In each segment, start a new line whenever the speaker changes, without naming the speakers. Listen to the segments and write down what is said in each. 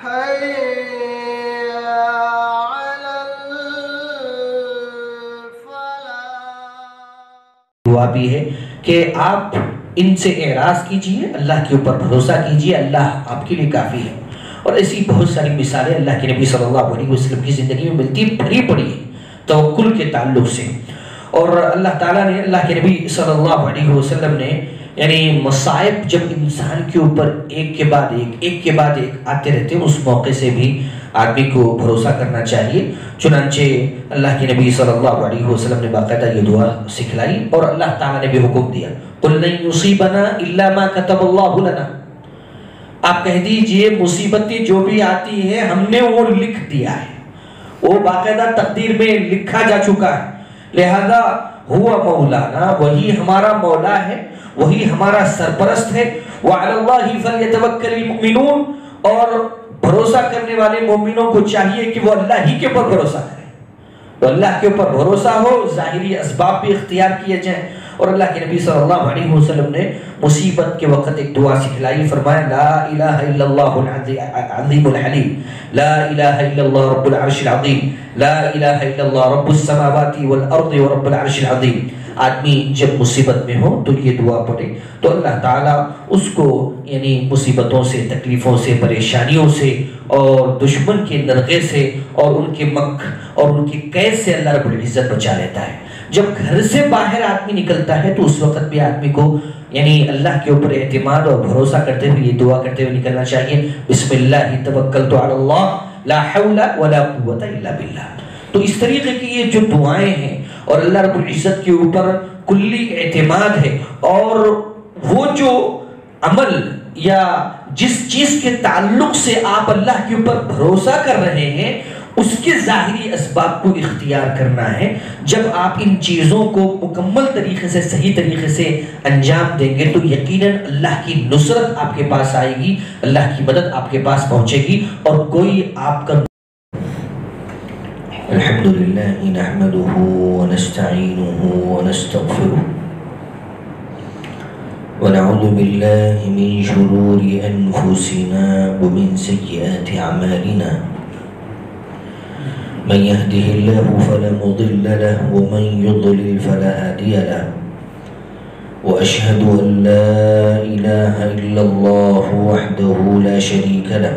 دعا بھی ہے کہ آپ ان سے اعراض کیجئے، اللہ کے اوپر بھروسہ کیجئے، اللہ آپ کے لیے کافی ہے۔ اور ایسی بہت ساری مثالیں اللہ کے نبی صلی اللہ علیہ وسلم کی زندگی میں ملتی بھری پڑی ہے توکل کے تعلق سے۔ اور اللہ تعالیٰ نے، اللہ کے نبی صلی اللہ علیہ وسلم نے یعنی مصائب جب انسان کے اوپر ایک کے بعد ایک آتے رہتے ہیں، اس موقع سے بھی آدمی کو بھروسہ کرنا چاہیے۔ چنانچہ اللہ کے نبی صلی اللہ علیہ وسلم نے باقاعدہ یہ دعا سکھلائی اور اللہ تعالیٰ نے بھی حکم دیا، قُلْ لَن يُصِيبَنَا إِلَّا مَا كَتَبَ اللَّهُ لَنَا، آپ کہہ دیجئے مصیبتیں جو بھی آتی ہے ہم نے وہ لکھ دیا ہے، وہ باقاعدہ تقدیر میں لکھا جا چکا ہے، لہذا ہوا مولانا، وہی ہمارا مولا ہے، وہی ہمارا سرپرست ہے، وَعَلَى اللَّهِ فَلْيَتَوَكَّلِ الْمُؤْمِنُونَ، اور بھروسہ کرنے والے مومنوں کو چاہیے کہ وہ اللہ ہی کے اوپر بھروسہ کریں۔ تو اللہ کے اوپر بھروسہ ہو، ظاہری اسباب بھی اختیار کیے جائیں۔ اور اللہ کے نبی صلی اللہ علیہ وسلم نے مصیبت کے وقت ایک دعا سکھلائی، فرمایا لا الہ الا اللہ العظیم الحلیم، لا الہ الا اللہ رب العرش العظیم، لا الہ الا اللہ رب السماوات والارض ورب العرش العظیم۔ آدمی جب مصیبت میں ہو تو یہ دعا پڑھے تو اللہ تعالیٰ اس کو یعنی مصیبتوں سے، تکلیفوں سے، پریشانیوں سے اور دشمن کے نرغے سے اور ان کے مکر اور ان کی قید سے اللہ رب العزت بچا لیتا ہے۔ جب گھر سے باہر آدمی نکلتا ہے تو اس وقت بھی آدمی کو یعنی اللہ کے اوپر اعتماد اور بھروسہ کرتے ہوئے یہ دعا کرتے ہوئے نکلنا چاہیے، بسم اللہ توکلت علی اللہ لا حول ولا قوت الا باللہ۔ تو اس طریقے کی یہ جو دعائیں ہیں اور اللہ رب العزت کے اوپر کلی اعتماد ہے، اور وہ جو عمل یا جس چیز کے تعلق سے آپ اللہ کے اوپر بھروسہ کر رہے ہیں اس کے ظاہری اسباب کو اختیار کرنا ہے۔ جب آپ ان چیزوں کو مکمل طریقے سے، صحیح طریقے سے انجام دیں گے تو یقیناً اللہ کی نصرت آپ کے پاس آئے گی، اللہ کی مدد آپ کے پاس پہنچے گی، اور کوئی آپ کا الحمدللہ نحمده ونستعینه ونستغفره ونعوذ باللہ من شرور انفسنا ومن سیئات اعمالنا، من يهده الله فلا مضل له ومن يضلل فلا هادي له، وأشهد أن لا إله إلا الله وحده لا شريك له،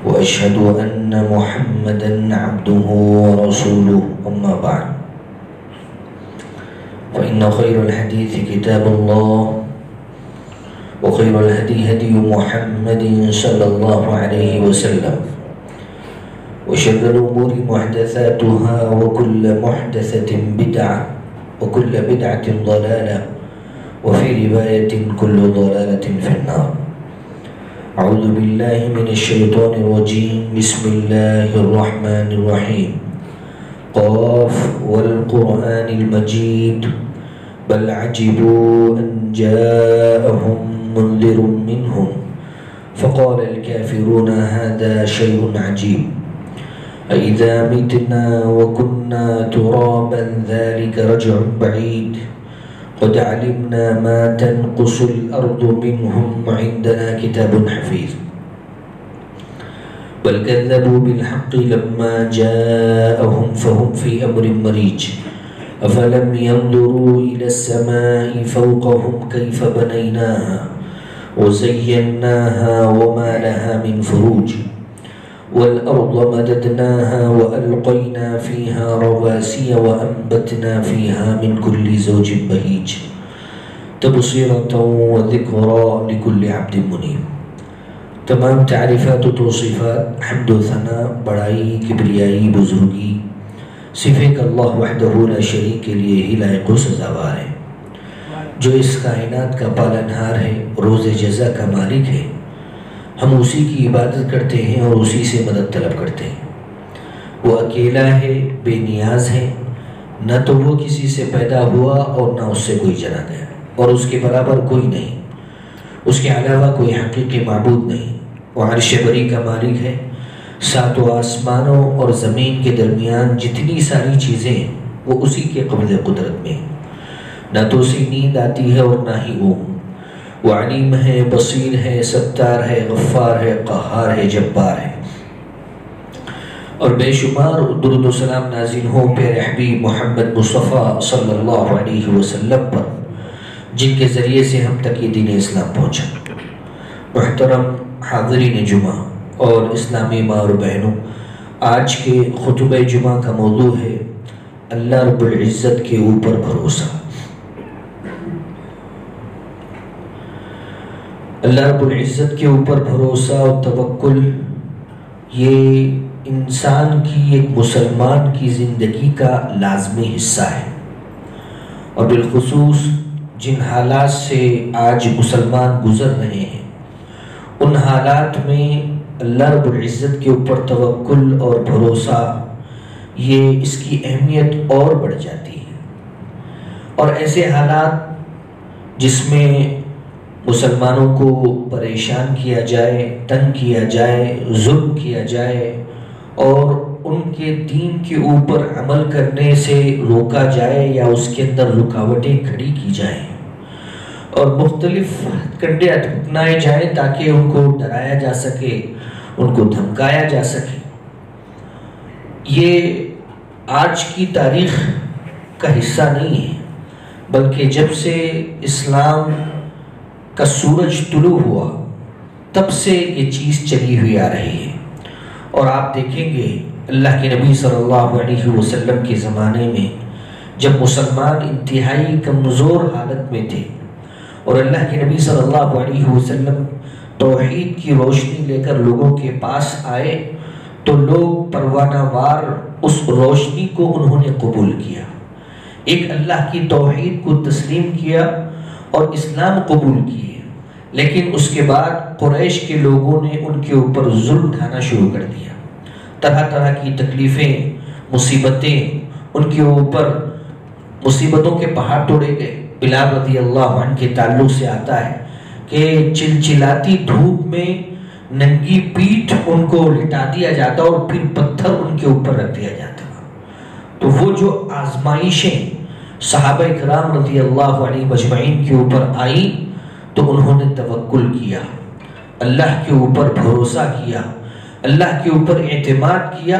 وأشهد أن محمدًا عبده ورسوله، أما بعد فإن خير الحديث كتاب الله، وخير الهدي هدي محمد صلى الله عليه وسلم، وشر الأمور محدثاتها وكل محدثة بدعة وكل بدعة ضلالة وفي رواية كل ضلالة في النار۔ أعوذ بالله من الشيطان الرجيم، بسم الله الرحمن الرحيم، قاف والقرآن المجيد، بل عجبوا أن جاءهم منذر منهم فقال الكافرون هذا شيء عجيب، أإذا متنا وكنا ترابا ذلك رجع بعيد، قد علمنا ما تنقص الأرض منهم وعندنا كتاب حفيظ، بل كذبوا بالحق لما جاءهم فهم في أمر مريج، أفلم ينظروا إلى السماء فوقهم كيف بنيناها وزيناها وما لها من فروج، والأرض مددناها وألقينا فيها رواسي وأنبتنا فيها من كل زوج بهيج، تبصرة وذكرى لكل عبد منيب۔ تمام تعریفات و توصیفات، حمد و ثنا، بڑائی، کبریائی، بزرگی صرف اللہ وحدہ لا شریک کے لیے ہی لائق و سزاوار ہے، جو اس کائنات کا پالنہار ہے، روز جزا کا مالک ہے۔ ہم اسی کی عبادت کرتے ہیں اور اسی سے مدد طلب کرتے ہیں۔ وہ اکیلا ہے، بے نیاز ہے، نہ تو وہ کسی سے پیدا ہوا اور نہ اس سے کوئی جنا گیا، اور اس کے برابر کوئی نہیں، اس کے علاوہ کوئی حقیقی معبود نہیں۔ وہ عرش بری کا مالک ہے، ساتوں آسمانوں اور زمین کے درمیان جتنی ساری چیزیں ہیں وہ اسی کے قبض قدرت میں ہیں، نہ تو اسے نیند آتی ہے اور نہ ہی وہ وہ علیم ہے، بصیر ہے، ستار ہے، غفار ہے، قہار ہے، جبار ہے۔ اور بے شمار درود و سلام نازل ہوں پیارے حبیب محمد مصطفیٰ صلی اللہ علیہ وسلم پر، جن کے ذریعے سے ہم تک یہ دین اسلام پہنچا۔ محترم حاضرین جمعہ اور اسلامی ماں اور بہنوں، آج کے خطبہ جمعہ کا موضوع ہے اللہ رب العزت کے اوپر بھروسہ۔ اللہ رب العزت کے اوپر بھروسہ اور توکل، یہ انسان کی، ایک مسلمان کی زندگی کا لازمی حصہ ہے، اور بالخصوص جن حالات سے آج مسلمان گزر رہے ہیں، ان حالات میں اللہ رب العزت کے اوپر توکل اور بھروسہ، یہ اس کی اہمیت اور بڑھ جاتی ہے۔ اور ایسے حالات جس میں مسلمانوں کو پریشان کیا جائے، تنگ کیا جائے، ظلم کیا جائے، اور ان کے دین کے اوپر عمل کرنے سے روکا جائے یا اس کے اندر رکاوٹیں کھڑی کی جائیں، اور مختلف کنڈے اپنائے جائیں تاکہ ان کو ڈرایا جا سکے، ان کو دھمکایا جا سکے۔ یہ آج کی تاریخ کا حصہ نہیں ہے، بلکہ جب سے اسلام کا سورج طلوع ہوا تب سے یہ چیز چلی ہوئی آ رہی ہے۔ اور آپ دیکھیں گے اللہ کے نبی صلی اللہ علیہ وسلم کے زمانے میں جب مسلمان انتہائی کمزور حالت میں تھے، اور اللہ کے نبی صلی اللہ علیہ وسلم توحید کی روشنی لے کر لوگوں کے پاس آئے، تو لوگ پروانہ وار اس روشنی کو انہوں نے قبول کیا، ایک اللہ کی توحید کو تسلیم کیا اور اسلام قبول کیے۔ لیکن اس کے بعد قریش کے لوگوں نے ان کے اوپر ظلم ڈھانا شروع کر دیا، طرح طرح کی تکلیفیں، مصیبتیں، ان کے اوپر مصیبتوں کے پہاڑ توڑے گئے۔ بلال رضی اللہ عنہ کے تعلق سے آتا ہے کہ چلچلاتی دھوپ میں ننگی پیٹھ ان کو لٹا دیا جاتا اور پھر پتھر ان کے اوپر رکھ دیا جاتا۔ تو وہ جو آزمائشیں صحابہ کرام رضی اللہ علیہ مجمعین کے اوپر آئیں، تو انہوں نے توکل کیا، اللہ کے اوپر بھروسہ کیا، اللہ کے اوپر اعتماد کیا،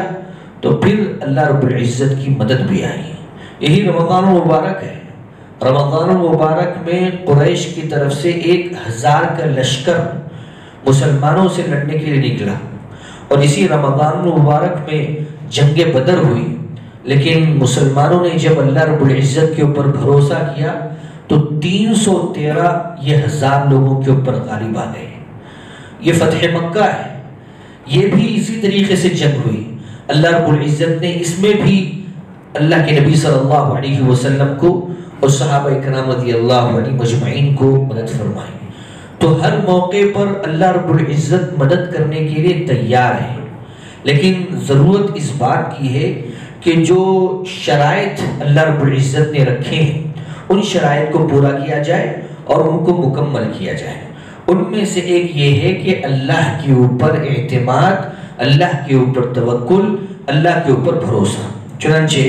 تو پھر اللہ رب العزت کی مدد بھی آئی۔ یہی رمضان المبارک ہے۔ رمضان المبارک میں قریش کی طرف سے 1000 کا لشکر مسلمانوں سے لڑنے کے لیے نکلا، اور اسی رمضان المبارک میں جنگ بدر ہوئی۔ لیکن مسلمانوں نے جب اللہ رب العزت کے اوپر بھروسہ کیا تو 313 یہ 1000 لوگوں کے اوپر غالب آ گئے۔ یہ فتح مکہ ہے، یہ بھی اسی طریقے سے جنگ ہوئی۔ اللہ رب العزت نے اس میں بھی اللہ کے نبی صلی اللہ علیہ وسلم کو اور صحابہ کرام رضی اللہ علیہ مجمعین کو مدد فرمائی۔ تو ہر موقع پر اللہ رب العزت مدد کرنے کے لیے تیار ہے، لیکن ضرورت اس بات کی ہے کہ جو شرائط اللہ رب العزت نے رکھے ہیں ان شرائط کو پورا کیا جائے اور ان کو مکمل کیا جائے۔ ان میں سے ایک یہ ہے کہ اللہ کے اوپر اعتماد، اللہ کے اوپر توکل، اللہ کے اوپر بھروسہ۔ چنانچہ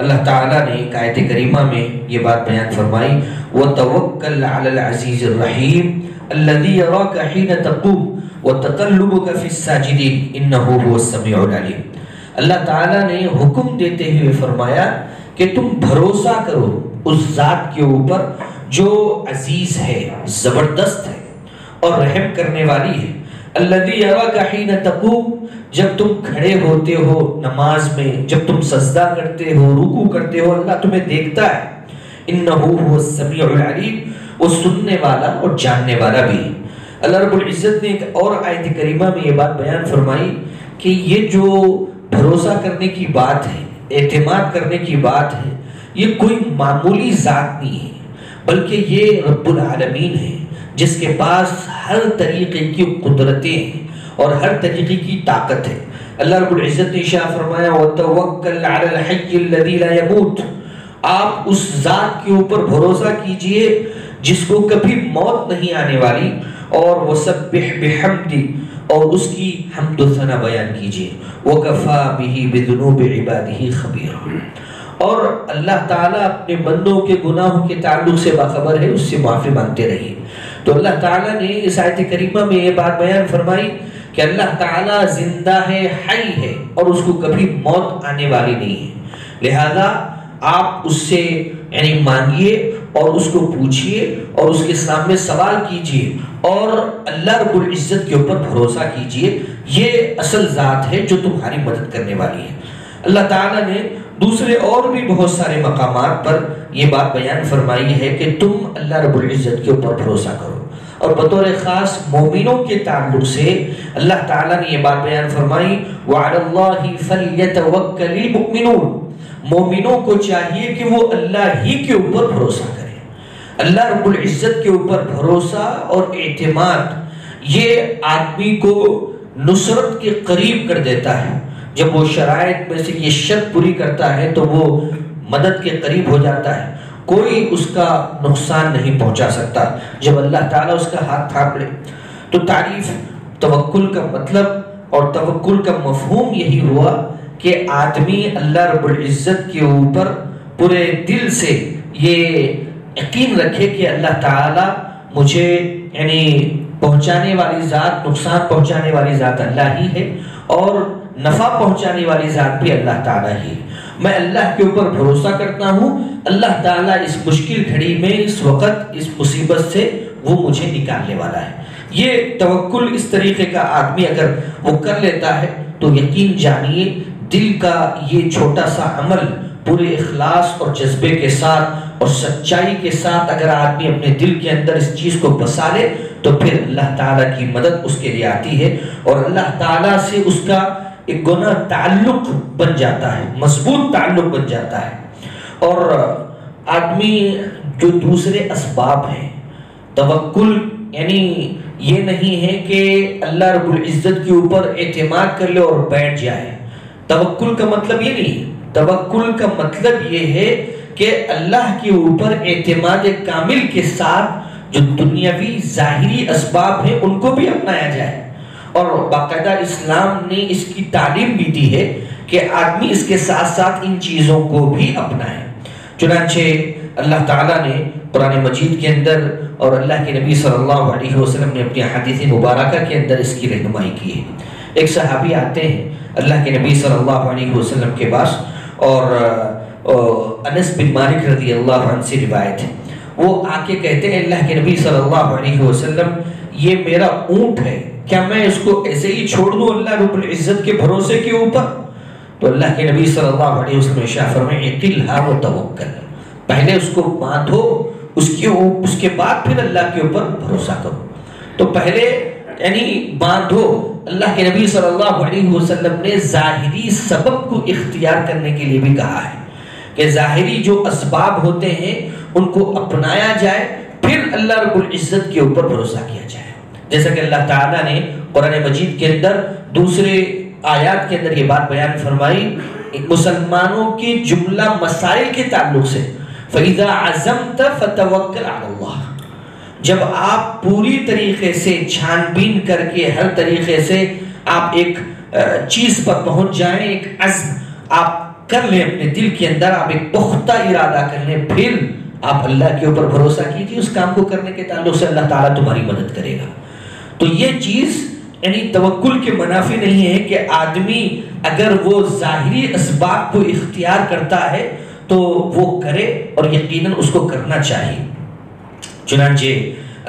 اللہ تعالیٰ نے ایک آیت کریمہ میں یہ بات بیان فرمائی، وَتَوَكَّلْ عَلَى الْعَزِيزِ الرَّحِيمِ الَّذِي يَرَاكَ حِينَ تَقُومُ وَتَقَلُّبُكَ فِي السَّاجِدِينَ إِنَّهُ هُوَ السَّمِيعُ الْعَلِيمُ۔ اللہ تعالیٰ نے حکم دیتے ہوئے فرمایا کہ تم بھروسہ کرو اس ذات کے اوپر جو عزیز ہے، زبردست ہے اور رحم کرنے والی ہے۔ الذی یراک حین تقوم، جب تم کھڑے ہوتے ہو نماز میں، جب تم سجدہ کرتے ہو، رکوع کرتے ہو، اللہ تمہیں دیکھتا ہے۔ انہ هو السمیع العلیم، وہ سننے والا اور جاننے والا بھی۔ اللہ رب العزت نے ایک اور آیت کریمہ میں یہ بات بیان فرمائی کہ یہ جو بھروسہ کرنے کی بات ہے، اعتماد کرنے کی بات ہے، یہ کوئی معمولی ذات نہیں ہے، بلکہ یہ رب العالمین ہے جس کے پاس ہر طریقے کی قدرتیں ہیں اور ہر طریقے کی طاقت ہے۔ اللہ رب العزت نے ارشاد فرمایا وَتَوَكَّلْ عَلَى الْحَيِّ الَّذِي لَا يَمُوتُ، آپ اس ذات کے اوپر بھروسہ کیجئے جس کو کبھی موت نہیں آنے والی، اور وَسَبِّحْ بِحَمْدِ، اور اس کی حمد و ثنا بیان کیجئے، وَكَفَى بِهِ بِذُنُوبِ عِبَادِهِ خَبِيرًا، اور اللہ تعالیٰ اپنے بندوں کے گناہوں کے تعلق سے باخبر ہے، اس سے معافی مانگتے رہیے۔ تو اللہ تعالیٰ نے اس آیت کریمہ میں یہ بات بیان فرمائی کہ اللہ تعالیٰ زندہ ہے، حی ہے، اور اس کو کبھی موت آنے والی نہیں ہے، لہذا آپ اس سے یعنی مانگیے اور اس کو پوچھئے اور اس کے سامنے سوال کیجئے اور اللہ رب العزت کے اوپر بھروسہ کیجئے، یہ اصل ذات ہے جو تمہاری مدد کرنے والی ہے۔ اللہ تعالیٰ نے دوسرے اور بھی بہت سارے مقامات پر یہ بات بیان فرمائی ہے کہ تم اللہ رب العزت کے اوپر بھروسہ کرو، اور بطور خاص مومنوں کے تعلق سے اللہ تعالیٰ نے یہ بات بیان فرمائی وَعَلَى اللَّهِ فَلْيَتَوَكَّلِ الْمُؤْمِنُونَ، مومنوں کو چاہیے کہ وہ اللہ ہی کے اوپر بھروسہ کریں۔ اللہ رب العزت کے اوپر بھروسہ اور اعتماد یہ آدمی کو نصرت کے قریب کر دیتا ہے۔ جب وہ شرائط میں سے یہ شرط پوری کرتا ہے تو وہ مدد کے قریب ہو جاتا ہے، کوئی اس کا نقصان نہیں پہنچا سکتا جب اللہ تعالیٰ اس کا ہاتھ تھام لے۔ تو تعریف توکل کا مطلب اور توکل کا مفہوم یہی ہوا کہ آدمی اللہ رب العزت کے اوپر پورے دل سے یہ یقین رکھے کہ اللہ تعالیٰ مجھے یعنی پہنچانے والی ذات، نقصان پہنچانے والی ذات اللہ ہی ہے اور نفع پہنچانے والی ذات بھی اللہ تعالیٰ ہی ہے۔ میں اللہ کے اوپر بھروسہ کرتا ہوں، اللہ تعالیٰ اس مشکل گھڑی میں، اس وقت، اس مصیبت سے وہ مجھے نکالنے والا ہے۔ یہ توکل اس طریقے کا آدمی اگر وہ کر لیتا ہے تو یقین جانیے دل کا یہ چھوٹا سا عمل پورے اخلاص اور جذبے کے ساتھ اور سچائی کے ساتھ اگر آدمی اپنے دل کے اندر اس چیز کو بسا لے تو پھر اللہ تعالیٰ کی مدد اس کے لیے آتی ہے اور اللہ تعالیٰ سے اس کا ایک گنا تعلق بن جاتا ہے، مضبوط تعلق بن جاتا ہے۔ اور آدمی جو دوسرے اسباب ہیں، توکل یعنی یہ نہیں ہے کہ اللہ رب العزت کے اوپر اعتماد کر لے اور بیٹھ جائے۔ توکل کا مطلب یہ نہیں، توکل کا مطلب یہ ہے کہ اللہ کے اوپر اعتماد کامل کے ساتھ جو دنیاوی ظاہری اسباب ہیں ان کو بھی اپنایا جائے، اور باقاعدہ اسلام نے اس کی تعلیم بھی دی ہے کہ آدمی اس کے ساتھ ساتھ ان چیزوں کو بھی اپنائے۔ چنانچہ اللہ تعالیٰ نے قرآن مجید کے اندر اور اللہ کے نبی صلی اللہ علیہ وسلم نے اپنی حدیث مبارکہ کے اندر اس کی رہنمائی کی ہے۔ ایک صحابی آتے ہیں اللہ کے نبی صلی اللہ علیہ وسلم کے پاس، اور انس بن مالک رضی اللہ عنہ سے روایت ہے، وہ آ کے کہتے ہیں اللہ کے نبی صلی اللہ علیہ وسلم یہ میرا اونٹ ہے، کیا میں اس کو ایسے ہی چھوڑ دوں اللہ رب العزت کے بھروسے کے اوپر؟ تو اللہ کے نبی صلی اللہ علیہ وسلم ارشاد فرمائے اقلھا وتوکل، پہلے اس کو باندھو، اس کے بعد پھر اللہ کے اوپر بھروسہ کرو۔ تو پہلے یعنی باندھو۔ اللہ کے نبی صلی اللہ علیہ وسلم نے ظاہری سبب کو اختیار کرنے کے لیے بھی کہا ہے کہ ظاہری جو اسباب ہوتے ہیں ان کو اپنایا جائے، پھر اللہ رب العزت کے اوپر بھروسہ کیا جائے۔ جیسا کہ اللہ تعالیٰ نے قرآن مجید کے اندر دوسرے آیات کے اندر یہ بات بیان فرمائی مسلمانوں کے جملہ مسائل کے تعلق سے، فَإِذَا عَزَمْتَ فَتَوَكَّلْ عَلَى اللَّهِ، جب آپ پوری طریقے سے چھان بین کر کے ہر طریقے سے آپ ایک چیز پر پہنچ جائیں، ایک عزم آپ کر لیں اپنے دل کے اندر، آپ ایک پختہ ارادہ کر لیں، پھر آپ اللہ کے اوپر بھروسہ کیجیے، اس کام کو کرنے کے تعلق سے اللہ تعالیٰ تمہاری مدد کرے گا۔ تو یہ چیز یعنی توکل کے منافی نہیں ہے کہ آدمی اگر وہ ظاہری اسباب کو اختیار کرتا ہے تو وہ کرے، اور یقیناً اس کو کرنا چاہیے۔ چنانچہ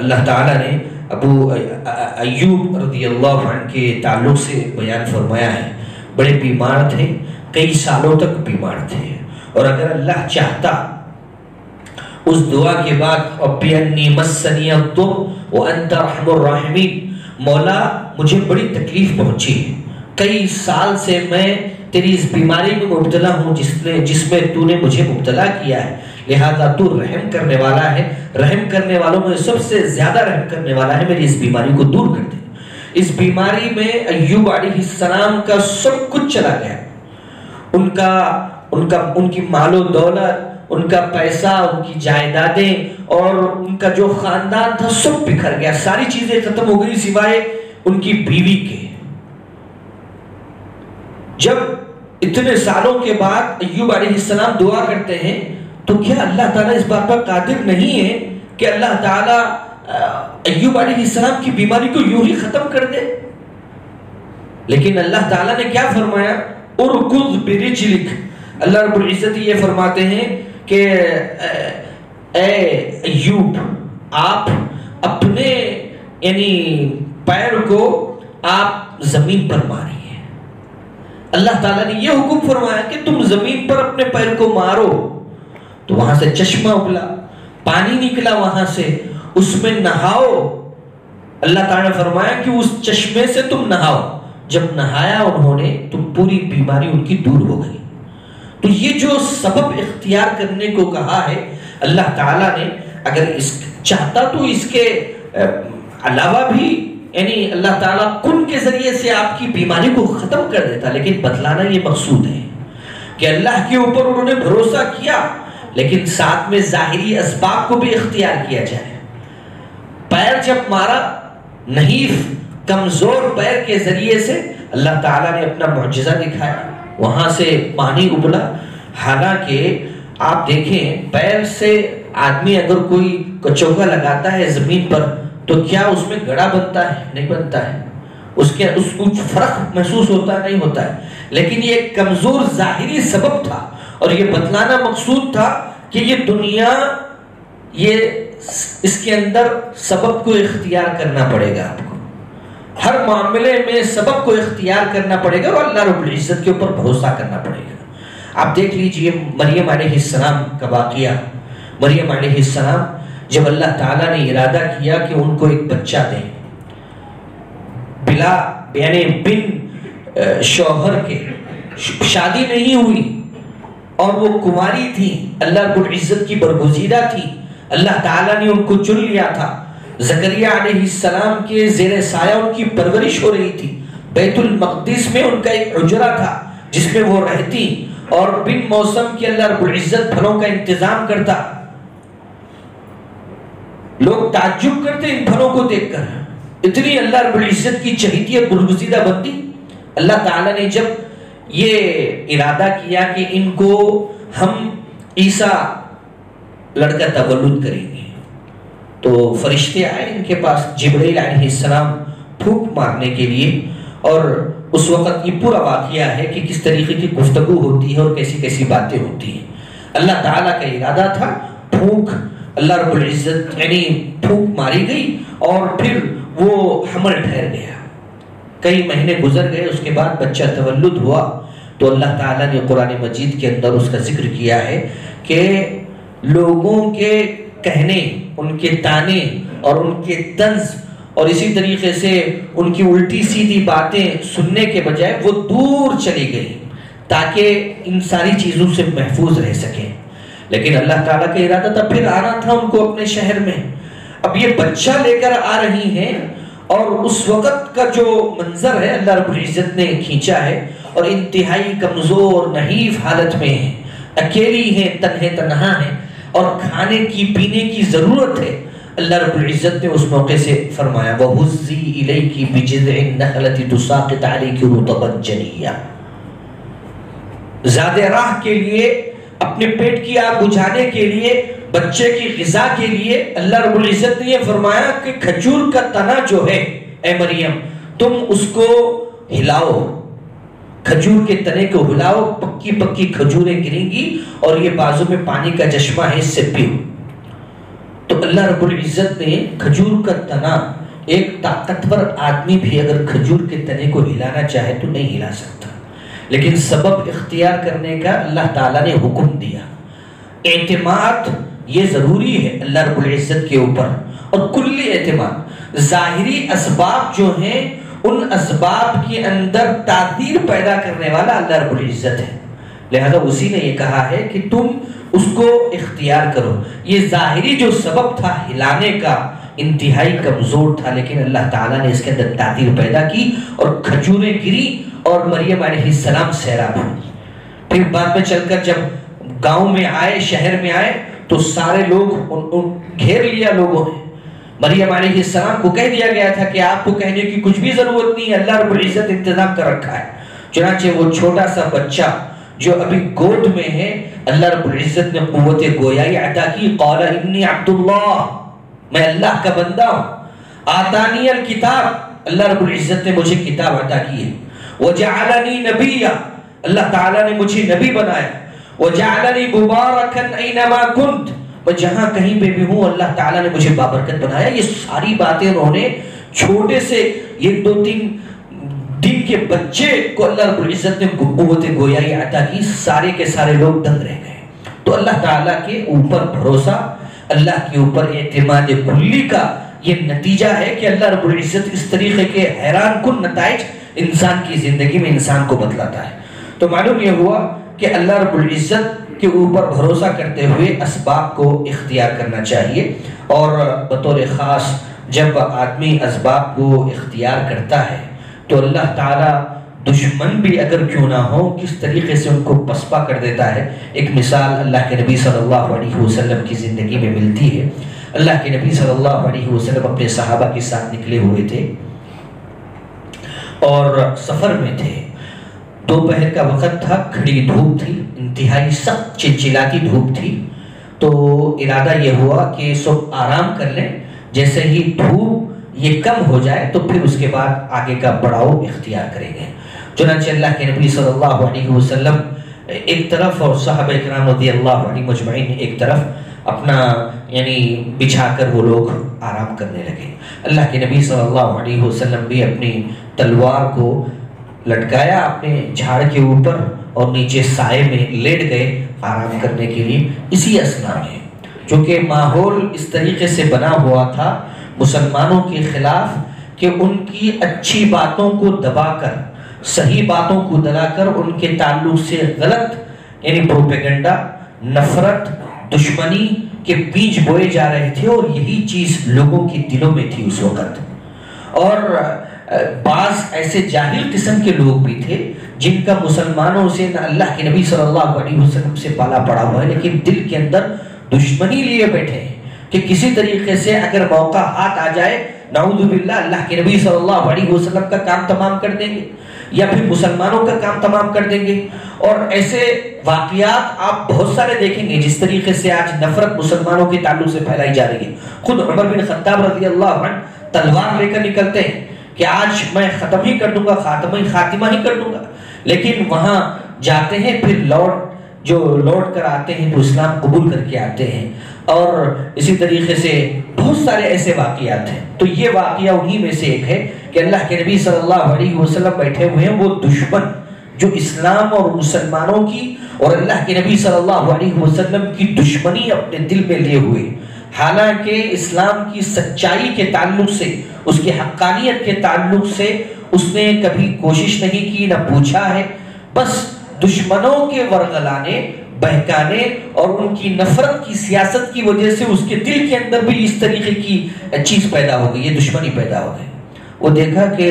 اللہ تعالیٰ نے ابو ایوب رضی اللہ عنہ کے تعلق سے بیان فرمایا ہے، بڑے بیمار تھے، کئی سالوں تک بیمار تھے، اور اگر اللہ چاہتا اس دعا کے بعد رَبِّ أَنِّي مَسَّنِيَ الضُّرُّ وَأَنْتَ أَرْحَمُ الرَّاحِمِينَ، مولا مجھے بڑی تکلیف پہنچی ہے، کئی سال سے میں تیری اس بیماری میں مبتلا ہوں جس میں تو نے مجھے مبتلا کیا ہے، لہذا تو رحم کرنے والا ہے، رحم کرنے والوں میں سب سے زیادہ رحم کرنے والا ہے، میری اس بیماری کو دور کر دے۔ اس بیماری میں ایوب علیہ السلام کا سب کچھ چلا گیا، ان کی مال و دولت، ان کا پیسہ، ان کی جائیدادیں اور ان کا جو خاندان تھا سب بکھر گیا، ساری چیزیں ختم ہو گئی سوائے ان کی بیوی کے۔ جب اتنے سالوں کے بعد ایوب علیہ السلام دعا کرتے ہیں تو کیا اللہ تعالیٰ اس بات پر قادر نہیں ہے کہ اللہ تعالیٰ ایوب علیہ السلام کی بیماری کو یوں ہی ختم کر دے؟ لیکن اللہ تعالیٰ نے کیا فرمایا؟ ارکض برجلک. اللہ رب العزت یہ فرماتے ہیں کہ اے ایوب، آپ اپنے یعنی پیر کو آپ زمین پر ماریے. اللہ تعالیٰ نے یہ حکم فرمایا کہ تم زمین پر اپنے پیر کو مارو. تو وہاں سے چشمہ اگلا، پانی نکلا وہاں سے، اس میں نہاؤ. اللہ تعالیٰ نے فرمایا کہ اس چشمے سے تم نہاؤ. جب نہایا انہوں نے تو پوری بیماری ان کی دور ہو گئی. تو یہ جو سبب اختیار کرنے کو کہا ہے اللہ تعالیٰ نے، اگر اس چاہتا تو اس کے علاوہ بھی یعنی اللہ تعالیٰ کن کے ذریعے سے آپ کی بیماری کو ختم کر دیتا، لیکن بتلانا یہ مقصود ہے کہ اللہ کے اوپر انہوں نے بھروسہ کیا، لیکن ساتھ میں ظاہری اسباب کو بھی اختیار کیا جائے. پیر جب مارا، نحیف کمزور پیر کے ذریعے سے اللہ تعالیٰ نے اپنا معجزہ دکھایا، وہاں سے پانی ابلا. حالانکہ آپ دیکھیں پیر سے آدمی اگر کوئی کچوکا لگاتا ہے زمین پر تو کیا اس میں گڑا بنتا ہے؟ نہیں بنتا ہے. اس کو فرق محسوس ہوتا نہیں ہوتا ہے. لیکن یہ ایک کمزور ظاہری سبب تھا، اور یہ بتلانا مقصود تھا کہ یہ دنیا، یہ اس کے اندر سبب کو اختیار کرنا پڑے گا. آپ کو ہر معاملے میں سبب کو اختیار کرنا پڑے گا اور اللہ رب العزت کے اوپر بھروسہ کرنا پڑے گا. آپ دیکھ لیجئے مریم علیہ السلام کا واقعہ. مریم علیہ السلام جب اللہ تعالیٰ نے ارادہ کیا کہ ان کو ایک بچہ دیں، بلا یعنی بن شوہر کے، شادی نہیں ہوئی اور وہ کنواری تھی، اللہ رب العزت کی برگزیدہ تھی، اللہ تعالیٰ نے ان کو چن لیا تھا. زکریا علیہ السلام کے زیر سایہ ان کی پرورش ہو رہی تھی. بیت المقدس میں ان کا ایک حجرہ تھا جس میں وہ رہتی، اور بن موسم کی اللہ رب العزت پھلوں کا انتظام کرتا. لوگ تعجب کرتے ان پھلوں کو دیکھ کر، اتنی اللہ رب العزت کی چہیتی برگزیدہ بندی. اللہ تعالیٰ نے جب یہ ارادہ کیا کہ ان کو ہم عیسیٰ لڑکا تولد کریں گے، تو فرشتے آئے ان کے پاس، جبرائیل علیہ السلام پھونک مارنے کے لیے. اور اس وقت یہ پورا واقعہ ہے کہ کس طریقے کی گفتگو ہوتی ہے اور کیسی کیسی باتیں ہوتی ہیں. اللہ تعالیٰ کا ارادہ تھا، پھونک اللہ رب العزت یعنی پھونک ماری گئی اور پھر وہ حمل ٹھہر گیا. کئی مہینے گزر گئے، اس کے بعد بچہ تولد ہوا. تو اللہ تعالیٰ نے قرآن مجید کے اندر اس کا ذکر کیا ہے کہ لوگوں کے کہنے، ان کے تانے اور ان کے طنز اور اسی طریقے سے ان کی الٹی سیدھی باتیں سننے کے بجائے وہ دور چلی گئی تاکہ ان ساری چیزوں سے محفوظ رہ سکیں. لیکن اللہ تعالیٰ کا ارادہ تھا، پھر آنا تھا ان کو اپنے شہر میں. اب یہ بچہ لے کر آ رہی ہیں اور اس وقت کا جو منظر ہے اللہ رب العزت نے کھینچا ہے، اور انتہائی کمزور نحیف حالت میں ہیں، اکیلی ہیں، تنہا ہیں اور کھانے کی پینے کی ضرورت ہے. اللہ رب العزت نے اس موقع سے فرمایا وَهُزِّي إِلَيْكِ بِجِذْعِ النَّخْلَةِ تُسَاقِطْ عَلَيْكِ رُطَبًا جَنِيًّا. زیادہ راہ کے لیے، اپنے پیٹ کی آگ بجھانے کے لیے، بچے کی غذا کے لیے اللہ رب العزت نے یہ فرمایا کہ کھجور کا تنا جو ہے اے مریم تم اس کو ہلاؤ، کھجور کے تنے کو ہلاؤ، پکی پکی کھجوریں گریں گی اور یہ بازو میں پانی کا چشمہ ہے، اس سے پیو. تو اللہ رب العزت نے کھجور کا تنا، ایک طاقتور آدمی بھی اگر کھجور کے تنے کو ہلانا چاہے تو نہیں ہلا سکتا، لیکن سبب اختیار کرنے کا اللہ تعالیٰ نے حکم دیا. اعتماد یہ ضروری ہے اللہ رب العزت کے اوپر، اور کلی اعتماد. ظاہری اسباب جو ہیں ان اسباب کے اندر تاثیر پیدا کرنے والا اللہ رب العزت ہے، لہذا اسی نے یہ کہا ہے کہ تم اس کو اختیار کرو. یہ ظاہری جو سبب تھا ہلانے کا انتہائی کمزور تھا، لیکن اللہ تعالیٰ نے اس کے اندر تاثیر پیدا کی اور کھجوریں گری اور مریم علیہ السلام سیراب ہوئی. پھر بعد میں چل کر جب گاؤں میں آئے، شہر میں آئے تو سارے لوگ گھیر لیا لوگوں نے. مریم علیہ السلام کو کہہ دیا گیا تھا کہ آپ کو کہنے کی کچھ بھی ضرورت نہیں ہے، اللہ رب العزت انتظام کر رکھا ہے. چنانچہ وہ چھوٹا سا بچہ جو ابھی گود میں ہے، اللہ رب العزت نے قوت گویائی عطا کی. قال انی عبد اللہ، میں اللہ کا بندہ ہوں۔ آتانی الکتاب، اللہ رب العزت نے مجھے کتاب عطا کی ہے۔ وجعلنی نبیا، اللہ تعالیٰ نے مجھے نبی بنایا۔ وجعلنی مبارکا اینما کنت، میں جہاں کہیں پہ بھی ہوں اللہ تعالیٰ نے مجھے بابرکت بنایا۔ یہ ساری باتیں انہوں نے چھوٹے سے یہ 2-3 دن کے بچے کو اللہ رب العزت نے قوت گویائی عطا کی، سارے کے سارے لوگ دنگ رہ گئے۔ تو اللہ تعالیٰ کے اوپر بھروسہ، اللہ کے اوپر اعتماد کلی کا یہ نتیجہ ہے کہ اللہ رب العزت اس طریقے کے حیران کن نتائج انسان کی زندگی میں انسان کو بتلاتا ہے۔ تو معلوم یہ ہوا کہ اللہ رب العزت کے اوپر بھروسہ کرتے ہوئے اسباب کو اختیار کرنا چاہیے، اور بطور خاص جب آدمی اسباب کو اختیار کرتا ہے تو اللہ تعالیٰ دشمن بھی اگر کیوں نہ ہو کس طریقے سے ان کو پسپا کر دیتا ہے۔ ایک مثال اللہ کے نبی صلی اللہ علیہ وسلم کی زندگی میں ملتی ہے۔ اللہ کے نبی صلی اللہ علیہ وسلم اپنے صحابہ کے ساتھ نکلے ہوئے تھے اور سفر میں تھے۔ دوپہر کا وقت تھا، کھڑی دھوپ تھی، انتہائی سخت چلچلاتی دھوپ تھی۔ تو ارادہ یہ ہوا کہ سب آرام کر لیں، جیسے ہی دھوپ یہ کم ہو جائے تو پھر اس کے بعد آگے کا بڑھاؤ اختیار کریں گے۔ چنانچہ اللہ کے نبی صلی اللہ علیہ وسلم ایک طرف اور صحابہ اکرام رضی اللہ عنہم اجمعین ایک طرف اپنا یعنی بچھا کر وہ لوگ آرام کرنے لگے۔ اللہ کے نبی صلی اللہ علیہ وسلم بھی اپنی تلوار کو لٹکایا اپنے جھاڑ کے اوپر اور نیچے سائے میں لیٹ گئے آرام کرنے کے لیے۔ اسی اثنا میں چونکہ ماحول اس طریقے سے بنا ہوا تھا مسلمانوں کے خلاف کہ ان کی اچھی باتوں کو دبا کر، صحیح باتوں کو دلا کر ان کے تعلق سے غلط یعنی پروپیگنڈا، نفرت، دشمنی کے بیج بوئے جا رہے تھے، اور یہی چیز لوگوں کے دلوں میں تھی اس وقت۔ اور بعض ایسے جاہل قسم کے لوگ بھی تھے جن کا مسلمانوں سے نہ اللہ کے نبی صلی اللہ علیہ وسلم سے پالا پڑا ہوا ہے، لیکن دل کے اندر دشمنی لیے بیٹھے ہیں کہ کسی طریقے سے اگر موقع ہاتھ آ جائے نعوذ باللہ اللہ کے نبی صلی اللہ علیہ وسلم کا کام تمام کر دیں گے یا پھر مسلمانوں کا کام تمام کر دیں گے۔ اور ایسے واقعات آپ بہت سارے دیکھیں گے جس طریقے سے آج نفرت مسلمانوں کے تعلق سے پھیلائی جا رہی ہے۔ خود عمر بن خطاب رضی اللہ عنہ تلوار لے کر نکلتے ہیں کہ آج میں ختم ہی کر دوں گا، خاتمہ ہی کر دوں گا، لیکن وہاں جاتے ہیں پھر لوٹ کر آتے ہیں تو اسلام قبول کر کے آتے ہیں۔ اور اسی طریقے سے بہت سارے ایسے واقعات ہیں۔ تو یہ واقعہ انہی میں سے ایک ہے کہ اللہ کے نبی صلی اللہ علیہ وسلم بیٹھے ہوئے ہیں، وہ دشمن جو اسلام اور مسلمانوں کی اور اللہ کے نبی صلی اللہ علیہ وسلم کی دشمنی اپنے دل میں لیے ہوئے، حالانکہ اسلام کی سچائی کے تعلق سے، اس کی حقانیت کے تعلق سے اس نے کبھی کوشش نہیں کی، نہ پوچھا ہے، بس دشمنوں کے ورغلانے، بہکانے اور ان کی نفرت کی سیاست کی وجہ سے اس کے دل کے اندر بھی اس طریقے کی چیز پیدا ہو گئی، یہ دشمنی پیدا ہو گئی۔ وہ دیکھا کہ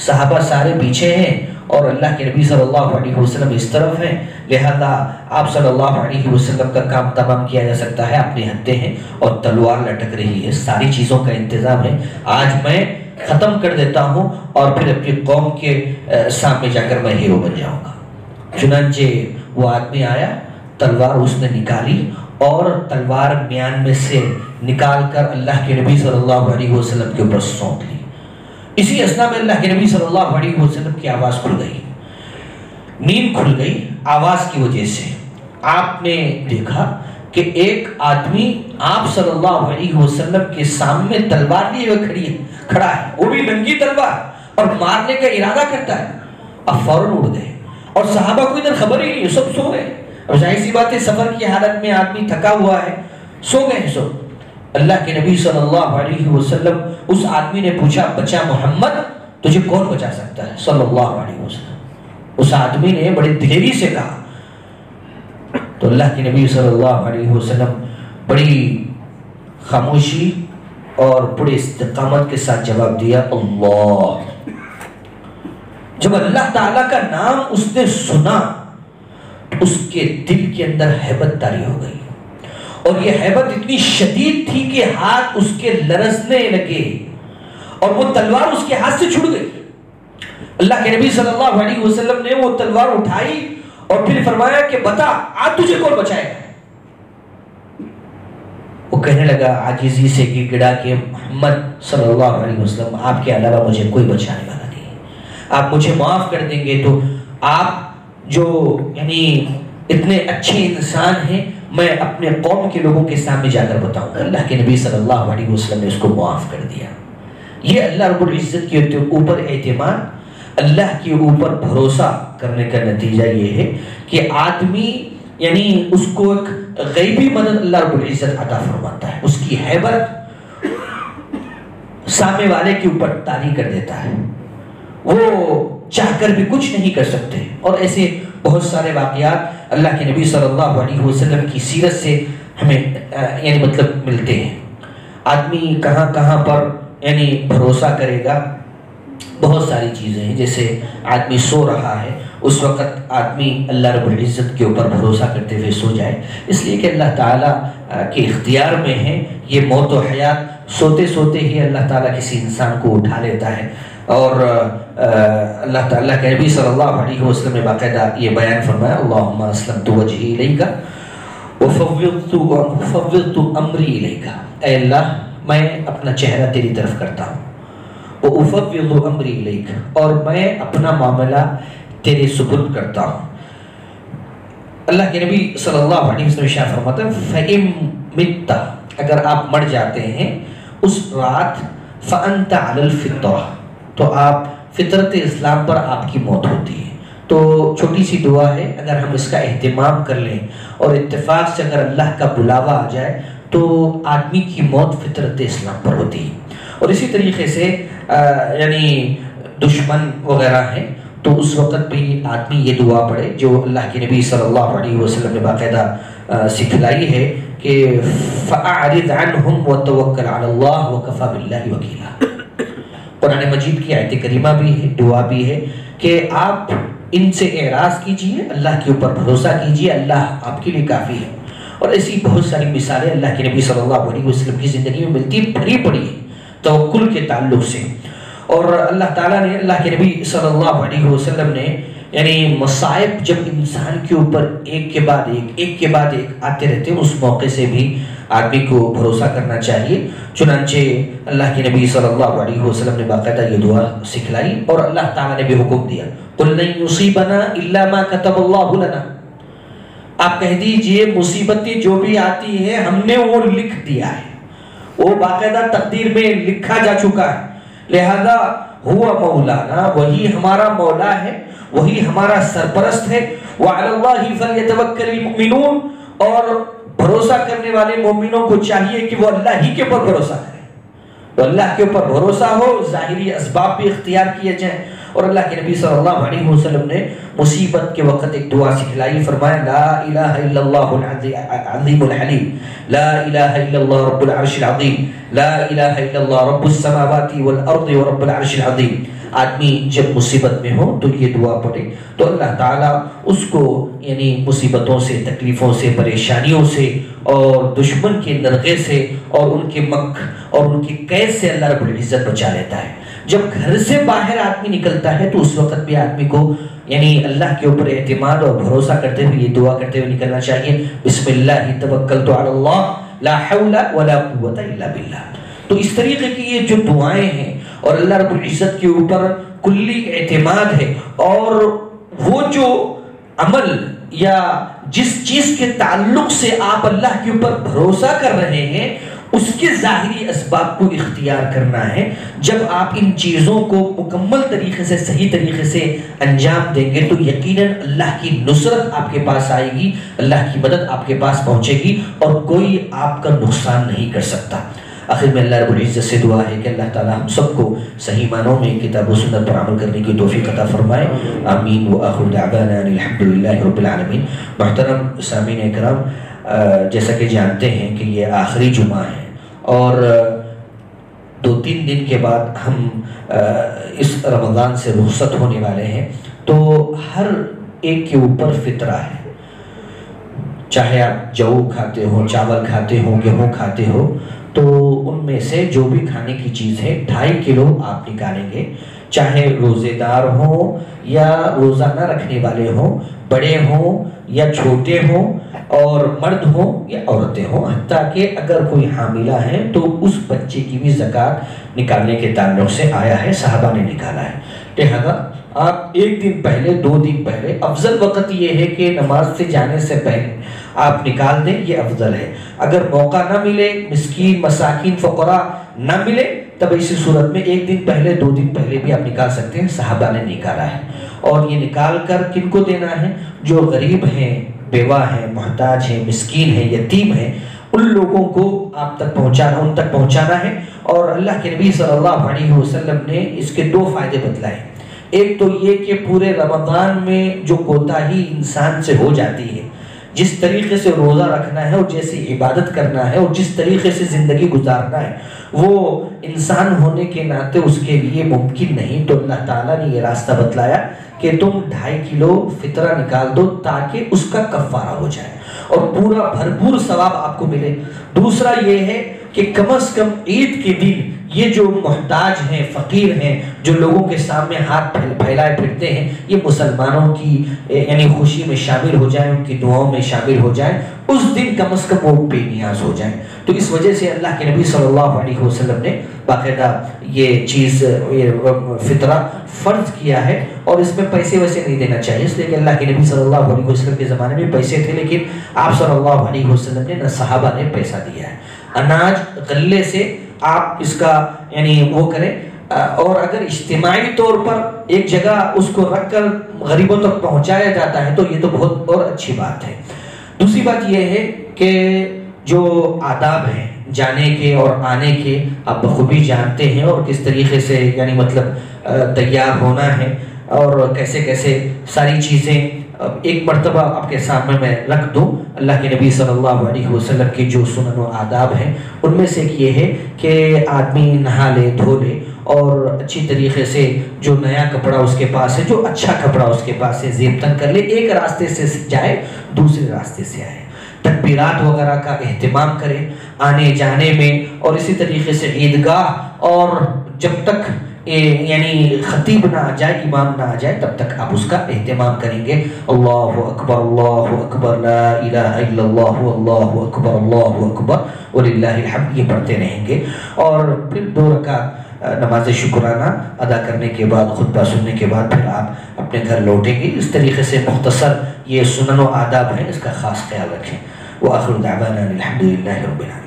صحابہ سارے پیچھے ہیں اور اللہ کے نبی صلی اللہ علیہ وسلم اس طرف ہیں، لہذا آپ صلی اللہ علیہ وسلم کا کام تمام کیا جا سکتا ہے، اپنے ہتھے ہیں اور تلوار لٹک رہی ہے، ساری چیزوں کا انتظام ہے، آج میں ختم کر دیتا ہوں اور پھر اپنی قوم کے سامنے جا کر میں ہیرو بن جاؤں گا۔ چنانچہ وہ آدمی آیا، تلوار اس نے نکالی اور تلوار میان میں سے نکال کر اللہ کے نبی صلی اللہ علیہ وسلم کے اوپر سونپ لی۔ اسی اثنا میں اللہ کے نبی صلی اللہ علیہ وسلم کی آواز کھل گئی، نیند کھل گئی آواز کی وجہ سے۔ آپ نے دیکھا کہ ایک آدمی آپ صلی اللہ علیہ وسلم کے سامنے تلوار لیے ہوئے کھڑا ہے، وہ بھی ننگی تلوار، اور مارنے کا ارادہ کرتا ہے۔ اب فوراً اڑ گئے اور صحابہ کو ادھر خبر ہی نہیں، سب سو گئے۔ اب ظاہر سی بات ہے سفر کی حالت میں آدمی تھکا ہوا ہے، سو گئے سب۔ اللہ کے نبی صلی اللہ علیہ وسلم، اس آدمی نے پوچھا بچہ محمد تجھے کون بچا سکتا ہے صلی اللہ علیہ وسلم؟ اس آدمی نے بڑی دلیری سے کہا، تو اللہ کے نبی صلی اللہ علیہ وسلم بڑی خاموشی اور بڑی استقامت کے ساتھ جواب دیا، اللہ۔ جب اللہ تعالیٰ کا نام اس نے سنا اس کے دل کے اندر ہیبت طاری ہو گئی، اور یہ ہیبت اتنی شدید تھی کہ ہاتھ اس کے لرزنے لگے اور وہ تلوار اس کے ہاتھ سے چھوٹ گئی۔ اللہ کے نبی صلی اللہ علیہ وسلم نے وہ تلوار اٹھائی اور پھر فرمایا کہ بتا آج تجھے کون بچائے گا؟ وہ کہنے لگا عاجزی سے گڑ گڑا کہ محمد صلی اللہ علیہ وسلم آپ کے علاوہ مجھے کوئی بچانے والا نہیں ہے، آپ مجھے معاف کر دیں گے تو آپ جو یعنی اتنے اچھے انسان ہیں، میں اپنے قوم کے لوگوں کے سامنے جا کر بتاؤں گا۔ اللہ کے نبی صلی اللہ علیہ وسلم نے اس کو معاف کر دیا۔ یہ اللہ رب العزت کے اوپر اعتماد، اللہ کے اوپر بھروسہ کرنے کا نتیجہ یہ ہے کہ آدمی یعنی اس کو ایک غیبی مدد اللہ رب العزت عطا فرماتا ہے، اس کی ہیبت سامنے والے کے اوپر طاری کر دیتا ہے، وہ چاہ کر بھی کچھ نہیں کر سکتے۔ اور ایسے بہت سارے واقعات اللہ کے نبی صلی اللہ علیہ وسلم کی سیرت سے ہمیں یعنی مطلب ملتے ہیں۔ آدمی کہاں کہاں پر یعنی بھروسہ کرے گا، بہت ساری چیزیں ہیں، جیسے آدمی سو رہا ہے اس وقت آدمی اللہ رب العزت کے اوپر بھروسہ کرتے ہوئے سو جائے، اس لیے کہ اللہ تعالیٰ کے اختیار میں ہے یہ موت و حیات۔ سوتے سوتے ہی اللہ تعالیٰ کسی انسان کو اٹھا لیتا ہے، اور اللہ تعالیٰ کے نبی صلی اللہ علیہ وسلم نے باقاعدہ یہ بیان فرمایا، اللہم اسلمت وجہی الیک وفوضت امری الیک، اے اللہ میں اپنا چہرہ تیری طرف کرتا ہوں، وافوض امری الیک، اور میں اپنا معاملہ تیرے سپرد کرتا ہوں۔ اللہ کے نبی صلی اللہ علیہ وسلم ارشاد فرماتے ہیں فَإِن مِتَّ، اگر آپ مر جاتے ہیں اس رات، فَأَنْتَ عَلَى الْفِطْرَةِ، تو آپ فطرت اسلام پر آپ کی موت ہوتی ہے۔ تو چھوٹی سی دعا ہے، اگر ہم اس کا اہتمام کر لیں اور اتفاق سے اگر اللہ کا بلاوا آ جائے تو آدمی کی موت فطرت اسلام پر ہوتی ہے۔ اور اسی طریقے سے یعنی دشمن وغیرہ ہیں تو اس وقت بھی آدمی یہ دعا پڑھے جو اللہ کے نبی صلی اللہ علیہ وسلم نے باقاعدہ سکھلائی ہے کہ فَأَعْرِضْ عَنْهُمْ وَتَوَكَّلْ عَلَى اللَّهِ وَكَفَى بِاللَّهِ وَكِيلًا۔ قرآن مجید کی آیت کریمہ بھی ہے، دعا بھی ہے کہ آپ ان سے اعراض کیجئے، اللہ کے اوپر بھروسہ کیجئے، اللہ آپ کے لیے کافی ہے۔ اور ایسی بہت ساری مثالیں اللہ کے نبی صلی اللہ علیہ وسلم کی زندگی میں ملتی، بھری پڑی ہے توکل کے تعلق سے۔ اور اللہ تعالیٰ نے، اللہ کے نبی صلی اللہ علیہ وسلم نے یعنی مصائب جب انسان کے اوپر ایک کے بعد ایک آتے رہتے ہیں، اس موقع سے بھی آدمی کو بھروسہ کرنا چاہیے۔ چنانچہ اللہ کے نبی صلی اللہ علیہ وسلم نے باقاعدہ یہ دعا سکھلائی، اور اللہ تعالیٰ نے بھی حکم دیا قُلْ لَن يُصِيبَنَا إِلَّا مَا كَتَبَ اللَّهُ لَنَا، آپ کہہ دیجئے مصیبتیں جو بھی آتی ہے ہم نے وہ لکھ دیا ہے، وہ باقاعدہ تقدیر میں لکھا جا چکا ہے، لہذا ہوا مولانا، وہی ہمارا مولا ہے، وہی ہمارا سرپرست ہے، وعلی اللہ فلیتوکل المؤمنون، اور بھروسہ کرنے والے مومنوں کو چاہیے کہ وہ اللہ ہی کے اوپر بھروسہ کریں، تو اللہ کے اوپر بھروسہ ہو، ظاہری اسباب بھی اختیار کیے جائیں۔ اور اللہ کے نبی صلی اللہ علیہ وسلم نے مصیبت کے وقت ایک دعا سکھلائی، فرمایا لا الہ الا اللہ العظیم الحلیم، لا الہ الا اللہ رب العرش العظیم، لا الہ الا اللہ رب السماوات والارض ورب العرش العظیم۔ آدمی جب مصیبت میں ہو تو یہ دعا پڑھے تو اللہ تعالیٰ اس کو یعنی مصیبتوں سے، تکلیفوں سے، پریشانیوں سے، اور دشمن کے نرغے سے، اور ان کے مکر اور ان کی قید سے اللہ رب العزت بچا لیتا ہے۔ جب گھر سے باہر آدمی نکلتا ہے تو اس وقت بھی آدمی کو یعنی اللہ کے اوپر اعتماد اور بھروسہ کرتے ہوئے یہ دعا کرتے ہوئے نکلنا چاہیے، بسم اللہ توکلت علی اللہ لا حول ولا قوت الا باللہ۔ تو اس طریقے کی یہ جو دعائیں ہیں اور اللہ رب العزت کے اوپر کلی اعتماد ہے، اور وہ جو عمل یا جس چیز کے تعلق سے آپ اللہ کے اوپر بھروسہ کر رہے ہیں اس کے ظاہری اسباب کو اختیار کرنا ہے۔ جب آپ ان چیزوں کو مکمل طریقے سے، صحیح طریقے سے انجام دیں گے تو یقیناً اللہ کی نصرت آپ کے پاس آئے گی، اللہ کی مدد آپ کے پاس پہنچے گی، اور کوئی آپ کا نقصان نہیں کر سکتا۔ آخر میں اللہ رب العزت سے دعا ہے کہ اللہ تعالی ہم سب کو صحیح معنوں میں کتاب و سنت پر عمل کرنے کی توفیق عطا فرمائے، آمین۔ وآخر دعوانا ان الحمدللہ رب العالمین۔ محترم سامعین اکرام، جیسا کہ جانتے ہیں کہ یہ آخری جمعہ ہے اور 2-3 دن کے بعد ہم اس رمضان سے رخصت ہونے والے ہیں، تو ہر ایک کے اوپر فطرہ ہے، چاہے آپ جو کھاتے ہو، چاول کھاتے ہو، گیہوں کھاتے ہو، تو ان میں سے جو بھی کھانے کی چیز ہے 2.5 کلو آپ نکالیں گے، چاہے روزے دار ہوں یا روزہ نہ رکھنے والے ہوں، بڑے ہوں یا چھوٹے ہوں اور مرد ہوں یا عورتیں ہوں، حتیٰ کہ اگر کوئی حاملہ ہے تو اس بچے کی بھی زکوٰۃ نکالنے کے تعلق سے آیا ہے، صحابہ نے نکالا ہے۔ لہذا آپ ایک دن پہلے، 2 دن پہلے، افضل وقت یہ ہے کہ نماز سے جانے سے پہلے آپ نکال دیں، یہ افضل ہے۔ اگر موقع نہ ملے، مسکین مساکین فقراء نہ ملے، تب اسی صورت میں 1 دن پہلے، 2 دن پہلے بھی آپ نکال سکتے ہیں، صحابہ نے نکالا ہے۔ اور یہ نکال کر کن کو دینا ہے؟ جو غریب ہیں، بیوہ ہیں، محتاج ہیں، مسکین ہیں، یتیم ہیں، ان لوگوں کو آپ تک پہنچانا، ان تک پہنچانا ہے۔ اور اللہ کے نبی صلی اللہ علیہ وسلم نے اس کے 2 فائدے بتلائے۔ ایک تو یہ کہ پورے رمضان میں جو کوتاہی انسان سے ہو جاتی ہے، جس طریقے سے روزہ رکھنا ہے اور جیسی عبادت کرنا ہے اور جس طریقے سے زندگی گزارنا ہے، وہ انسان ہونے کے ناطے اس کے لیے ممکن نہیں، تو اللہ تعالیٰ نے یہ راستہ بتلایا کہ تم 2.5 کلو فطرہ نکال دو تاکہ اس کا کفارہ ہو جائے اور پورا بھرپور ثواب آپ کو ملے۔ دوسرا یہ ہے کہ کم از کم عید کے دن یہ جو محتاج ہیں، فقیر ہیں، جو لوگوں کے سامنے ہاتھ پھیلائے پھرتے ہیں، یہ مسلمانوں کی یعنی خوشی میں شامل ہو جائیں، ان کی دعاؤں میں شامل ہو جائیں، اس دن کم از کم وہ بے نیاز ہو جائیں۔ تو اس وجہ سے اللہ کے نبی صلی اللہ علیہ وسلم نے باقاعدہ یہ چیز، یہ فطرہ فرض کیا ہے، اور اس میں پیسے ویسے نہیں دینا چاہیے، اس لیے کہ اللہ کے نبی صلی اللہ علیہ وسلم کے زمانے میں پیسے تھے، لیکن آپ صلی اللہ علیہ وسلم نے، نہ صحابہ نے پیسہ دیا ہے۔ اناج غلے سے آپ اس کا یعنی وہ کریں، اور اگر اجتماعی طور پر ایک جگہ اس کو رکھ کر غریبوں تک پہنچایا جاتا ہے تو یہ تو بہت اور اچھی بات ہے۔ دوسری بات یہ ہے کہ جو آداب ہیں جانے کے اور آنے کے، آپ بخوبی جانتے ہیں، اور کس طریقے سے یعنی مطلب تیار ہونا ہے اور کیسے کیسے ساری چیزیں ایک مرتبہ آپ کے سامنے میں رکھ دوں۔ اللہ کے نبی صلی اللہ علیہ وسلم کی جو سنن و آداب ہیں ان میں سے ایک یہ ہے کہ آدمی نہا لے، دھو لے، اور اچھی طریقے سے جو نیا کپڑا اس کے پاس ہے، جو اچھا کپڑا اس کے پاس ہے، زیب تن کر لے، ایک راستے سے جائے دوسرے راستے سے آئے، تکبیرات وغیرہ کا اہتمام کرے آنے جانے میں، اور اسی طریقے سے عیدگاہ، اور جب تک یعنی خطیب نہ آ جائے، امام نہ آ جائے، تب تک آپ اس کا اہتمام کریں گے۔ اللہ اکبر لا الہ الا اللہ، اللہ اکبر وللہ الحمد، یہ پڑھتے رہیں گے، اور پھر 2 رکعت نماز شکرانہ ادا کرنے کے بعد، خطبہ سننے کے بعد پھر آپ اپنے گھر لوٹیں گے۔ اس طریقے سے مختصر یہ سنن و آداب ہیں، اس کا خاص خیال رکھیں۔ وآخر دعوانا الحمدللہ رب العالمین۔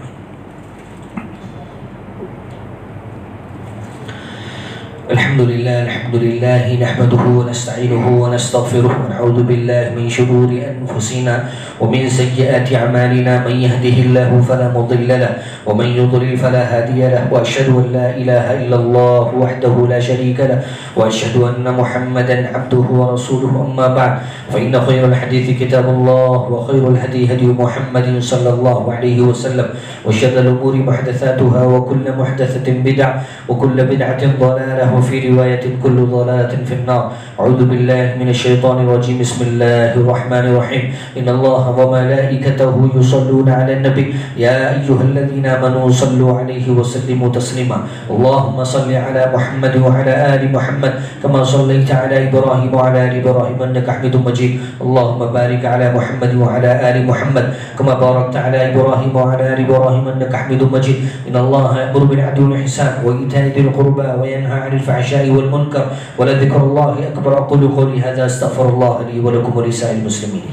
الحمد لله نحمده ونستعينه ونستغفره ونعوذ بالله من شرور أنفسنا ومن سيئات أعمالنا، من يهده الله فلا مضل له ومن يضلل فلا هادي له، وأشهد أن لا إله إلا الله وحده لا شريك له، وأشهد أن محمدا عبده ورسوله، أما بعد فإن خير الحديث كتاب الله، وخير الهدي هدي محمد صلى الله عليه وسلم، وشر الأمور محدثاتها، وكل محدثة بدعة، وكل بدعة ضلالة، وفي رواية كل ضلالة في النار۔ أعوذ بالله من الشيطان الرجيم، بسم الله الرحمن الرحيم، إن الله وملائكته يصلون على النبي، يا أيها الذين آمنوا صلوا عليه وسلموا تسليما، اللهم صل على محمد وعلى آل محمد كما صليت على إبراهيم وعلى آل إبراهيم إنك حميد مجيد، اللهم بارك على محمد وعلى آل محمد كما باركت على إبراهيم وعلى آل إبراهيم إنك حميد مجيد، إن الله يأمر بالعدل والإحسان وإيتاء ذي القربى وينهى عن الفحشاء والمنكر ولذكر الله أكبر، أقول قولي هذا أستغفر الله لي ولكم ولسائر المسلمين۔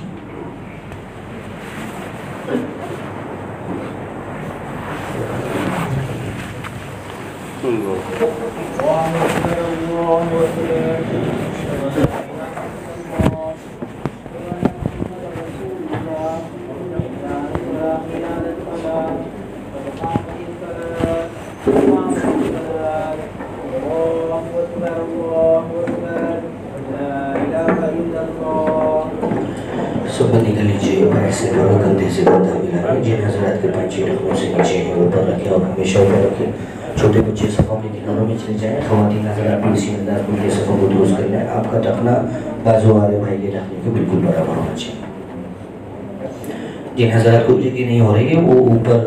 سب نکل لیجیے، ایسے بڑا کندھے سے بندہ ملا، جن حضرات کے پنچے ڈھکنوں سے نیچے ہیں اوپر رکھے اور ہمیشہ اوپر رکھے۔ چھوٹے بچے صفوں کے کناروں میں چلے جائیں، خواتین حضرات بھی اسی انداز میں یہ صفوں کو درست کر لیں۔ آپ کا ڈھکنا بازو والے بھائی کے ڈھکنے کے بالکل برابر ہونا چاہیے۔ جن حضرات کو جگہ نہیں ہو رہی ہے وہ اوپر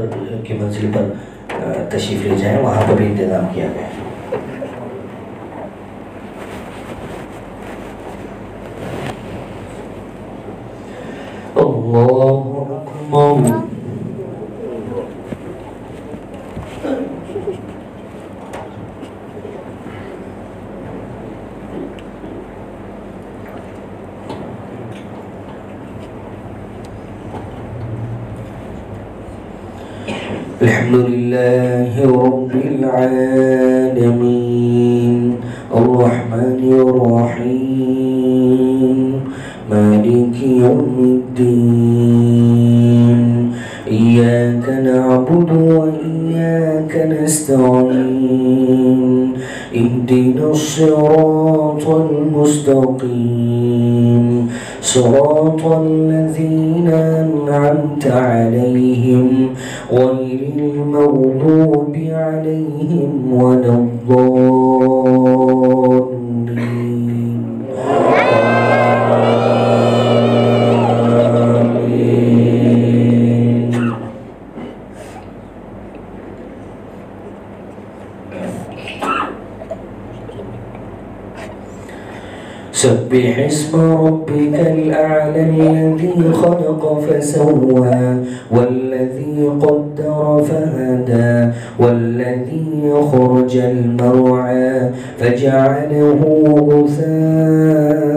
کی منزل پر تشریف لے جائیں، وہاں پر بھی انتظام کیا گیا ہے۔ الله أكبر. الحمد لله رب العالمين الرحمن الرحيم مالك يوم الدين إياك نعبد وإياك نستعين اهدنا الصراط المستقيم صراط الذين أنعمت عليهم غير المغضوب عليهم ولا الضالين. آمين. سبح اسم ربك الأعلى الذي خلق فسوى والذي قدر فهدى والذي أخرج المرعى فجعله غثاء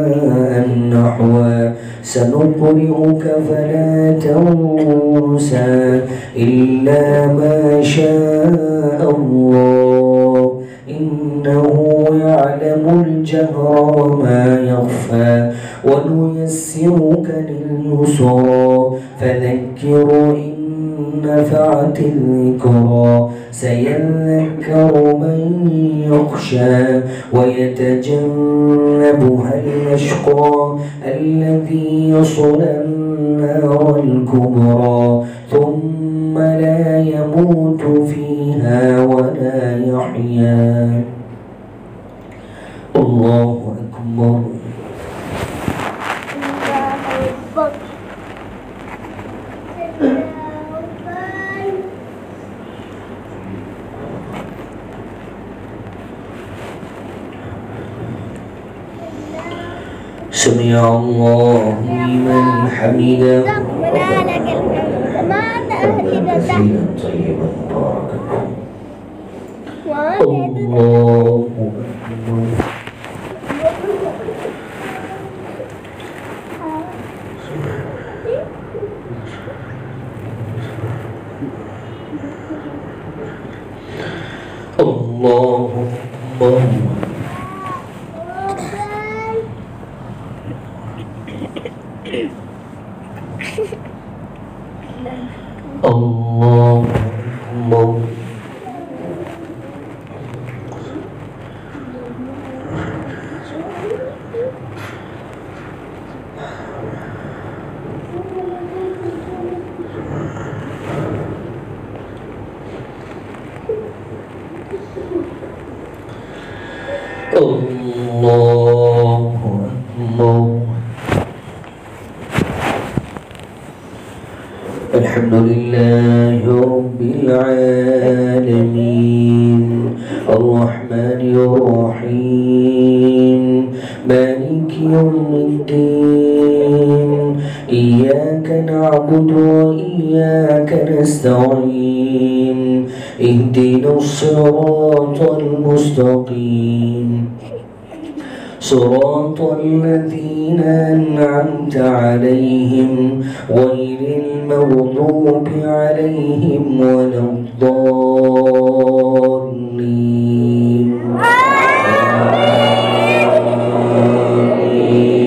نحوا سنقرئك فلا تنسى إلا ما شاء الله إنه يعلم الجهر وما يخفى ونيسرك لليسرى فذكر إن نفعت الذكرى سيذكر من يخشى ويتجنبها الأشقى الذي يصلى النار الكبرى ثم لا يموت فيها ولا يحيا. الله أكبر. سمع الله لمن حمده.
ربنا لك الحمد كما أنعمت
كثيرا طيبا مباركا. الله أكبر. الله أكبر. الله أكبر. الله أكبر. الحمد لله رب العالمين الرحمن الرحيم مالك يوم الدين إياك نعبد وإياك نستعين اهدنا الصراط المستقيم صراط الذين أنعمت عليهم غير المغضوب عليهم ولا الضالين.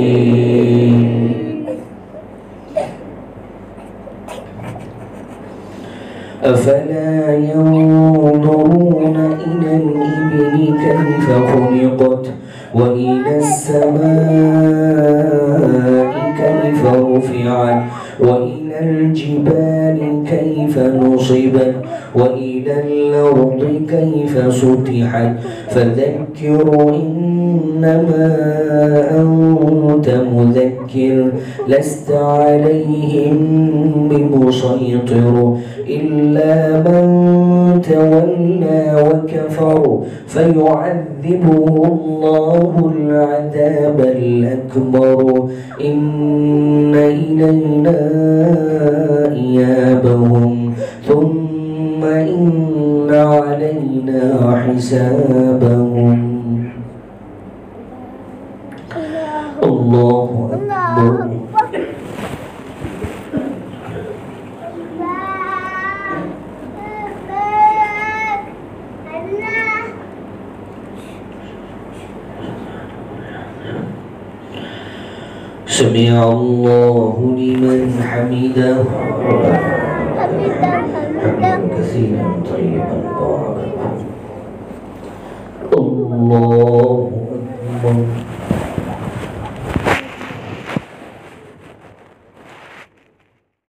آمين. أفلا ينظرون إلى الإبل كيف خلقت وإلى السماء كيف رفعت وإلى الجبال كيف نصبت وإلى الأرض كيف سطحت فذكر إنما أنت مذكر لست عليهم بمسيطر إلا من تولى
وكفر فيعذبه الله العذاب الأكبر إن إلينا إيابهم ثم إن علينا حسابهم. الله أكبر. سمع الله لمن حمده. حمدا كثيرا طيبا مباركا. الله